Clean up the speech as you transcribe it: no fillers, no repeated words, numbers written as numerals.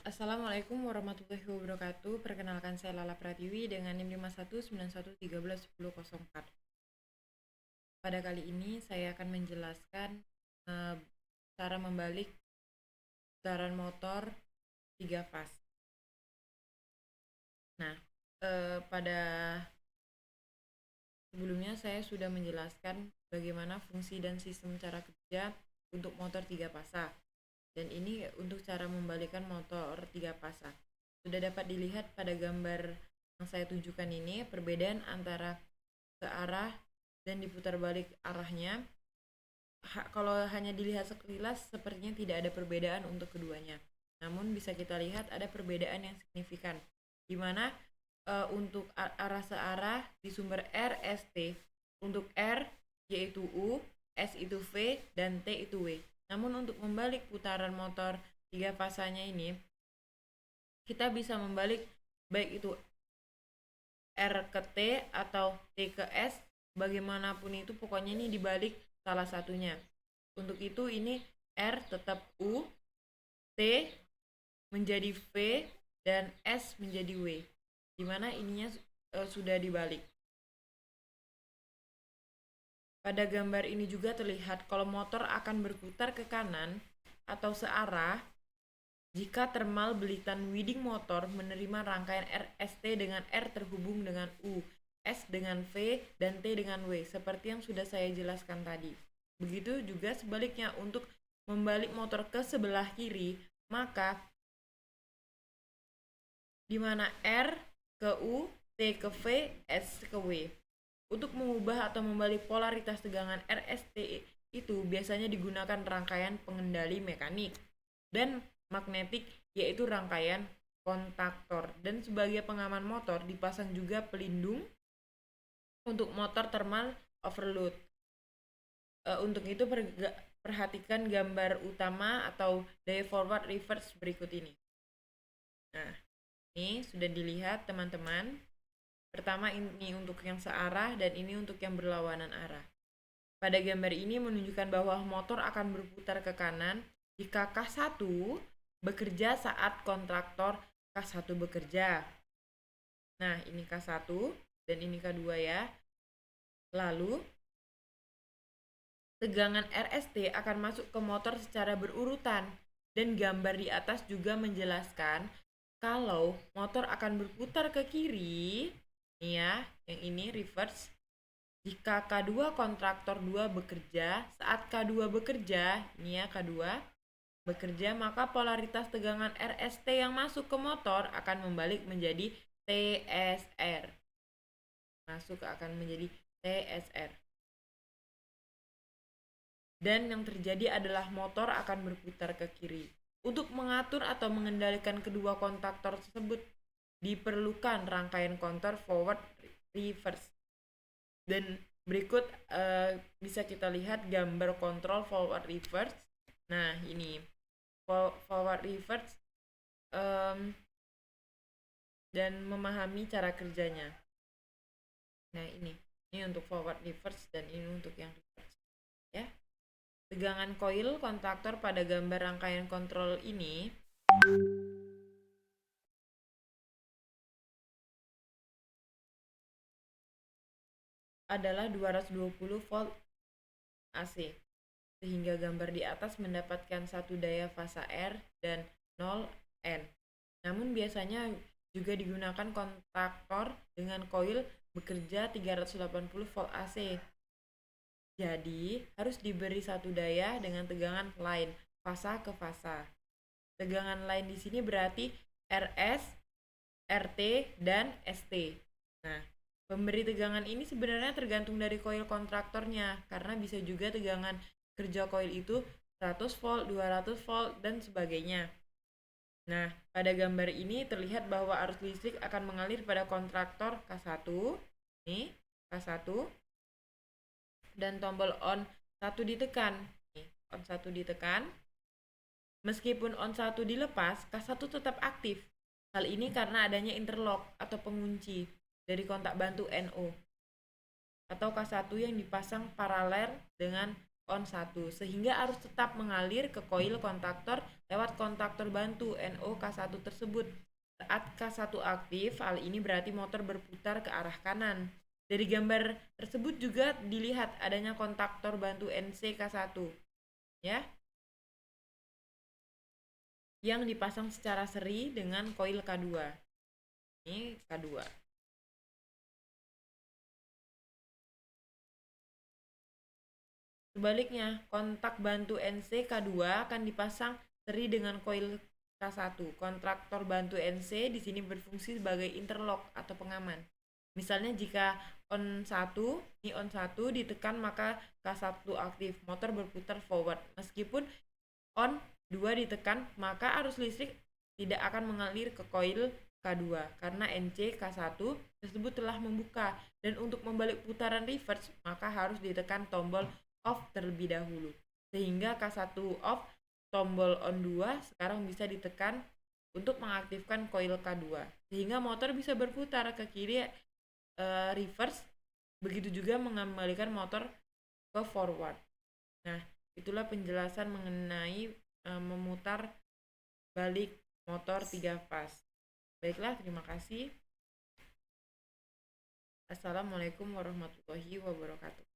Assalamualaikum warahmatullahi wabarakatuh. Perkenalkan saya Lala Pratiwi dengan NIM 5191131004. Pada kali ini saya akan menjelaskan eh, cara membalik putaran motor 3 fas. Nah, pada sebelumnya saya sudah menjelaskan bagaimana fungsi dan sistem cara kerja untuk motor 3 fasa. Dan ini untuk cara membalikkan motor 3 fasa. Sudah dapat dilihat pada gambar yang saya tunjukkan ini, perbedaan antara searah dan diputar balik arahnya. Kalau hanya dilihat sekilas, sepertinya tidak ada perbedaan untuk keduanya. Namun bisa kita lihat ada perbedaan yang signifikan, di mana untuk arah searah di sumber R, S, T. Untuk R yaitu U, S itu V, dan T itu W. Namun untuk membalik putaran motor 3 fasanya ini, kita bisa membalik baik itu R ke T atau T ke S, bagaimanapun itu pokoknya ini dibalik salah satunya. Untuk itu ini R tetap U, T menjadi V, dan S menjadi W, dimana ininya sudah dibalik. Pada gambar ini juga terlihat kalau motor akan berputar ke kanan atau searah jika termal belitan winding motor menerima rangkaian RST dengan R terhubung dengan U, S dengan V, dan T dengan W, seperti yang sudah saya jelaskan tadi. Begitu juga sebaliknya untuk membalik motor ke sebelah kiri, maka di mana R ke U, T ke V, S ke W. Untuk mengubah atau membalik polaritas tegangan RST itu biasanya digunakan rangkaian pengendali mekanik dan magnetik, yaitu rangkaian kontaktor. Dan sebagai pengaman motor dipasang juga pelindung untuk motor thermal overload. Untuk itu perhatikan gambar utama atau daya forward reverse berikut ini. Nah, ini sudah dilihat teman-teman. Pertama ini untuk yang searah dan ini untuk yang berlawanan arah. Pada gambar ini menunjukkan bahwa motor akan berputar ke kanan jika K1 bekerja saat kontraktor K1 bekerja. Nah, ini K1 dan ini K2 ya. Lalu, tegangan RST akan masuk ke motor secara berurutan. Dan gambar di atas juga menjelaskan kalau motor akan berputar ke kiri, nih ya, yang ini reverse. Jika K2 kontraktor 2 bekerja, saat K2 bekerja, ini ya K2 bekerja, maka polaritas tegangan RST yang masuk ke motor akan membalik menjadi TSR. Masuk akan menjadi TSR. Dan yang terjadi adalah motor akan berputar ke kiri. Untuk mengatur atau mengendalikan kedua kontaktor tersebut diperlukan rangkaian kontor forward reverse. Dan berikut bisa kita lihat gambar kontrol forward reverse. Nah, ini forward reverse dan memahami cara kerjanya. Nah, ini untuk forward reverse dan ini untuk yang reverse. Ya. Tegangan koil kontaktor pada gambar rangkaian kontrol ini adalah 220 volt AC, sehingga gambar di atas mendapatkan satu daya fasa R dan 0 N. Namun biasanya juga digunakan kontaktor dengan koil bekerja 380 volt AC. Jadi harus diberi satu daya dengan tegangan lain, fasa ke fasa. Tegangan lain di sini berarti RS, RT, dan ST. Nah, pemberi tegangan ini sebenarnya tergantung dari koil kontraktornya, karena bisa juga tegangan kerja koil itu 100 volt, 200 volt, dan sebagainya. Nah, pada gambar ini terlihat bahwa arus listrik akan mengalir pada kontraktor K1, nih, K1, dan tombol on 1 ditekan. Nih, on 1 ditekan. Meskipun on 1 dilepas, K1 tetap aktif. Hal ini karena adanya interlock atau pengunci dari kontak bantu NO atau K1 yang dipasang paralel dengan on 1 sehingga arus tetap mengalir ke koil kontaktor lewat kontaktor bantu NO-K1 tersebut. Saat K1 aktif, hal ini berarti motor berputar ke arah kanan. Dari gambar tersebut juga dilihat adanya kontaktor bantu NC-K1 ya, yang dipasang secara seri dengan koil K2. Ini K2. Sebaliknya, kontak bantu NC K2 akan dipasang seri dengan koil K1. Kontaktor bantu NC di sini berfungsi sebagai interlock atau pengaman. Misalnya jika on 1, ini on 1 ditekan maka K1 aktif, motor berputar forward. Meskipun on 2 ditekan, maka arus listrik tidak akan mengalir ke koil K2 karena NC K1 tersebut telah membuka, dan untuk membalik putaran reverse maka harus ditekan tombol off terlebih dahulu. Sehingga K1 off, tombol on 2 sekarang bisa ditekan untuk mengaktifkan koil K2 sehingga motor bisa berputar ke kiri reverse, begitu juga mengembalikan motor ke forward. Nah, itulah penjelasan mengenai memutar balik motor 3 fase. Baiklah, terima kasih. Assalamualaikum warahmatullahi wabarakatuh.